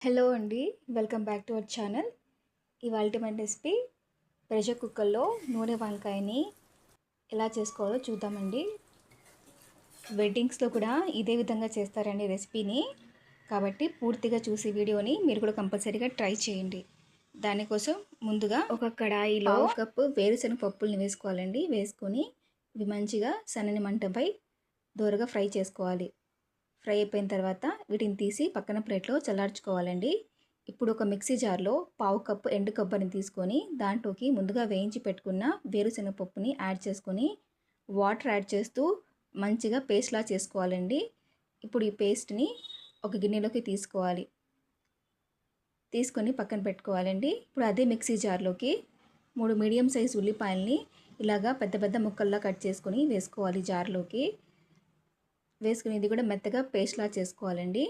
Hello అండి. Welcome back to our channel. ఇవాల్టి మన రెసిపీ ప్రెషర్ కుక్కర్లో నూనె వంకాయని ఎలా చేసుకోవాలో చూద్దామండి. వెడ్డింగ్స్లో కూడా ఇదే విధంగా చేస్తారండి రెసిపీని. కాబట్టి పూర్తిగా చూసి వీడియోని మీరు కూడా కంపల్సరీగా ట్రై చేయండి. దానికోసం ముందుగా ఒక కడాయిలో 1 కప్పు వేరుశనగ పప్పుల్ని వేసుకోవాలండి. వేసుకొని ఇవి మంచిగా సన్నని మంటపై దోరగా ఫ్రై చేసుకోవాలి. ఫ్రై అయిపోయిన తర్వాత వీటిని తీసి పక్కన ప్లేట్లో చల్లార్చుకోవాలండి. ఇప్పుడు ఒక మిక్సీ జార్లో 1/2 కప్పు ఎండు కొబ్బరిని తీసుకొని దాంట్లోకి ముందుగా వేయించి పెట్టుకున్న వేరుశనగ పప్పుని యాడ్ చేసుకొని వాటర్ యాడ్ చేస్తూ మంచిగా పేస్ట్లా చేసుకోవాలండి. ఇప్పుడు ఈ పేస్ట్ని ఒక గిన్నెలోకి తీసుకోవాలి. తీసుకొని పక్కన పెట్టుకోవాలండి. ఇప్పుడు అదే మిక్సీ జార్లోకి 3 మీడియం సైజ్ ఉల్లిపాయల్ని ఇలాగా పెద్ద పెద్ద ముక్కల్లా కట్ చేసుకొని వేసుకోవాలి జార్లోకి. వేసుకుని ఇది కూడా మెత్తగా పేస్ట్లా చేసుకోవాలండి.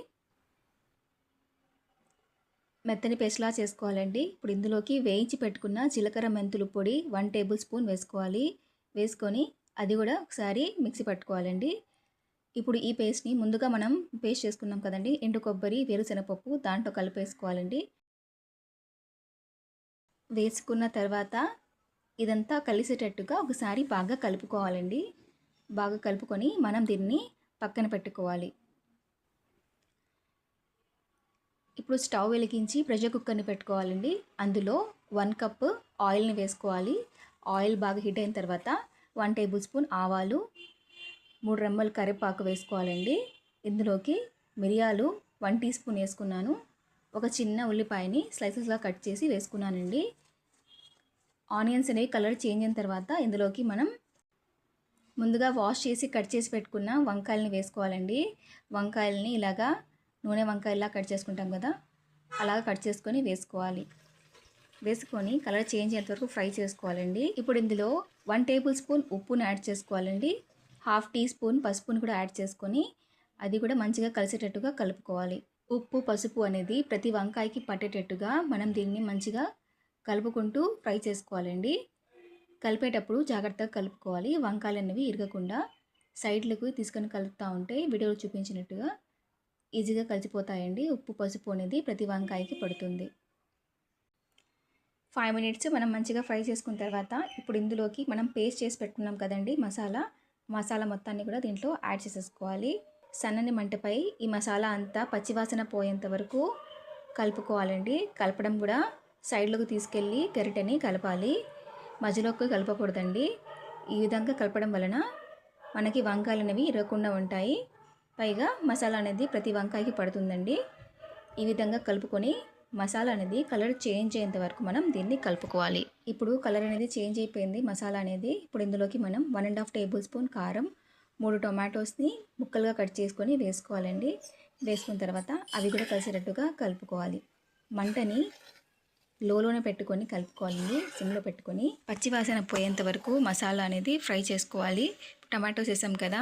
మెత్తని పేస్ట్లా చేసుకోవాలండి. ఇప్పుడు ఇందులోకి వేయించి పెట్టుకున్న జీలకర్ర మెంతులు పొడి 1 టేబుల్ స్పూన్ వేసుకోవాలి. వేసుకొని అది కూడా ఒకసారి మిక్సీ పట్టుకోవాలండి. ఇప్పుడు ఈ పేస్ట్ని ముందుగా మనం పేస్ట్ చేసుకున్నాం కదండి, ఎండు కొబ్బరి వేరుశనగపప్పు దాంట్లో కలిపేసుకోవాలండి. వేసుకున్న తర్వాత ఇదంతా కలిసేటట్టుగా ఒకసారి బాగా కలుపుకోవాలండి. బాగా కలుపుకొని మనం దీన్ని పక్కన పెట్టుకోవాలి. ఇప్పుడు స్టవ్ వెలిగించి ప్రెషర్ కుక్కర్ని పెట్టుకోవాలండి. అందులో 1 కప్పు ఆయిల్ని వేసుకోవాలి. ఆయిల్ బాగా హీట్ అయిన తర్వాత 1 టేబుల్ స్పూన్ ఆవాలు, 3 రెమ్మలు కరివేపాకు వేసుకోవాలండి. ఇందులోకి మిరియాలు 1 టీ స్పూన్ వేసుకున్నాను. ఒక చిన్న ఉల్లిపాయని స్లైసెస్గా కట్ చేసి వేసుకున్నానండి. ఆనియన్స్ అనేవి కలర్ చేంజ్ అయిన తర్వాత ఇందులోకి మనం ముందుగా వాష్ చేసి కట్ చేసి పెట్టుకున్న వంకాయలని వేసుకోవాలండి. వంకాయలని ఇలాగా నూనె వంకాయలా కట్ చేసుకుంటాం కదా, అలాగా కట్ చేసుకొని వేసుకోవాలి. వేసుకొని కలర్ చేంజ్ అయ్యేంత వరకు ఫ్రై చేసుకోవాలండి. ఇప్పుడు ఇందులో 1 టేబుల్ స్పూన్ ఉప్పును యాడ్ చేసుకోవాలండి. 1/2 టీ స్పూన్ పసుపును కూడా యాడ్ చేసుకొని అది కూడా మంచిగా కలిసేటట్టుగా కలుపుకోవాలి. ఉప్పు పసుపు అనేది ప్రతి వంకాయకి పట్టేటట్టుగా మనం దీన్ని మంచిగా కలుపుకుంటూ ఫ్రై చేసుకోవాలండి. కలిపేటప్పుడు జాగ్రత్తగా కలుపుకోవాలి. వంకాయలు అనేవి ఇరగకుండా సైడ్లకు తీసుకొని కలుపుతూ ఉంటే వీడియోలో చూపించినట్టుగా ఈజీగా కలిసిపోతాయండి. ఉప్పు పసుపు అనేది ప్రతి వంకాయకి పడుతుంది. 5 మినిట్స్ మనం మంచిగా ఫ్రై చేసుకున్న తర్వాత ఇప్పుడు ఇందులోకి మనం పేస్ట్ చేసి పెట్టుకున్నాం కదండి మసాలా మొత్తాన్ని కూడా దీంట్లో యాడ్ చేసేసుకోవాలి. సన్నని మంటపై ఈ మసాలా అంతా పచ్చివాసన పోయేంత వరకు కలుపుకోవాలండి. కలపడం కూడా సైడ్లోకి తీసుకెళ్ళి గరిటెని కలపాలి, మధ్యలోకి కలపకూడదండి. ఈ విధంగా కలపడం వలన మనకి వంకాయలు అనేవి ఇరగకుండా ఉంటాయి. పైగా మసాలా అనేది ప్రతి వంకాయకి పడుతుందండి. ఈ విధంగా కలుపుకొని మసాలా అనేది కలర్ చేంజ్ అయ్యేంత వరకు మనం దీన్ని కలుపుకోవాలి. ఇప్పుడు కలర్ అనేది చేంజ్ అయిపోయింది మసాలా అనేది. ఇప్పుడు ఇందులోకి మనం 1.5 టేబుల్ స్పూన్ కారం, 3 టొమాటోస్ని ముక్కలుగా కట్ చేసుకొని వేసుకోవాలండి. వేసుకున్న తర్వాత అవి కూడా కలిసేటట్టుగా కలుపుకోవాలి. మంటని లోలోనే పెట్టుకొని కలుపుకోవాలండి. సిమ్లో పెట్టుకొని పచ్చివాసన పోయేంత వరకు మసాలా అనేది ఫ్రై చేసుకోవాలి. టమాటోస్ వేసాం కదా,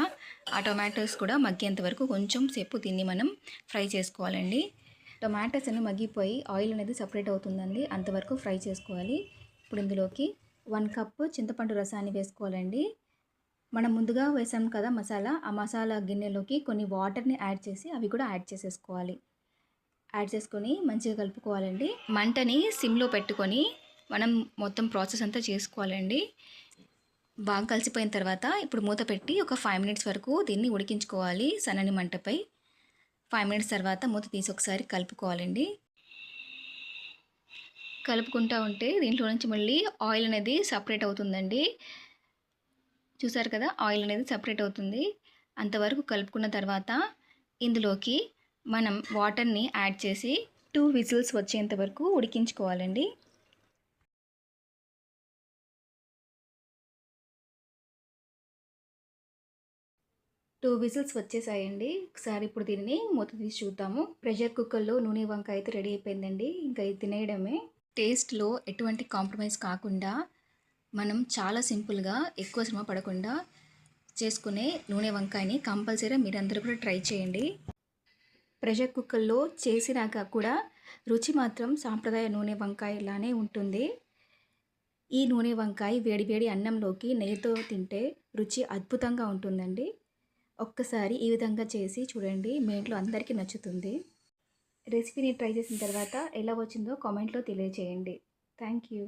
ఆ టొమాటోస్ కూడా మగ్గేంత వరకు కొంచెం సేపు దీన్ని మనం ఫ్రై చేసుకోవాలండి. టొమాటోస్ అన్ని మగ్గిపోయి ఆయిల్ అనేది సపరేట్ అవుతుందండి, అంతవరకు ఫ్రై చేసుకోవాలి. ఇప్పుడు ఇందులోకి 1 కప్పు చింతపండు రసాన్ని వేసుకోవాలండి. మనం ముందుగా వేసాం కదా మసాలా, ఆ మసాలా గిన్నెలోకి కొన్ని వాటర్ని యాడ్ చేసి అవి కూడా యాడ్ చేసేసుకోవాలి. యాడ్ చేసుకొని మంచిగా కలుపుకోవాలండి. మంటని సిమ్లో పెట్టుకొని మనం మొత్తం ప్రాసెస్ అంతా చేసుకోవాలండి. బాగా కలిసిపోయిన తర్వాత ఇప్పుడు మూత పెట్టి ఒక 5 మినిట్స్ వరకు దీన్ని ఉడికించుకోవాలి సన్నని మంటపై. 5 మినిట్స్ తర్వాత మూత తీసి ఒకసారి కలుపుకోవాలండి. కలుపుకుంటూ ఉంటే దీంట్లో నుంచి మళ్ళీ ఆయిల్ అనేది సపరేట్ అవుతుందండి. చూసారు కదా, ఆయిల్ అనేది సపరేట్ అవుతుంది. అంతవరకు కలుపుకున్న తర్వాత ఇందులోకి మనం వాటర్ని యాడ్ చేసి 2 విజిల్స్ వచ్చేంత వరకు ఉడికించుకోవాలండి. టూ విజిల్స్ వచ్చేసాయండి. ఒకసారి ఇప్పుడు దీన్ని మూత తీసి చూద్దాము. ప్రెషర్ కుక్కర్లో నూనె వంకాయ అయితే రెడీ అయిపోయిందండి. ఇంకా ఇది తినేయడమే. టేస్ట్లో ఎటువంటి కాంప్రమైజ్ కాకుండా మనం చాలా సింపుల్గా ఎక్కువ శ్రమ పడకుండా చేసుకునే నూనె వంకాయని కంపల్సరీగా మీరందరూ కూడా ట్రై చేయండి. ప్రెషర్ కుక్కర్లో చేసినాక కూడా రుచి మాత్రం సాంప్రదాయ నూనె వంకాయలానే ఉంటుంది. ఈ నూనె వంకాయ వేడివేడి అన్నంలోకి నెయ్యితో తింటే రుచి అద్భుతంగా ఉంటుందండి. ఒక్కసారి ఈ విధంగా చేసి చూడండి, మీ ఇంట్లో అందరికీ నచ్చుతుంది. రెసిపీని ట్రై చేసిన తర్వాత ఎలా వచ్చిందో కామెంట్లో తెలియచేయండి. Thank you.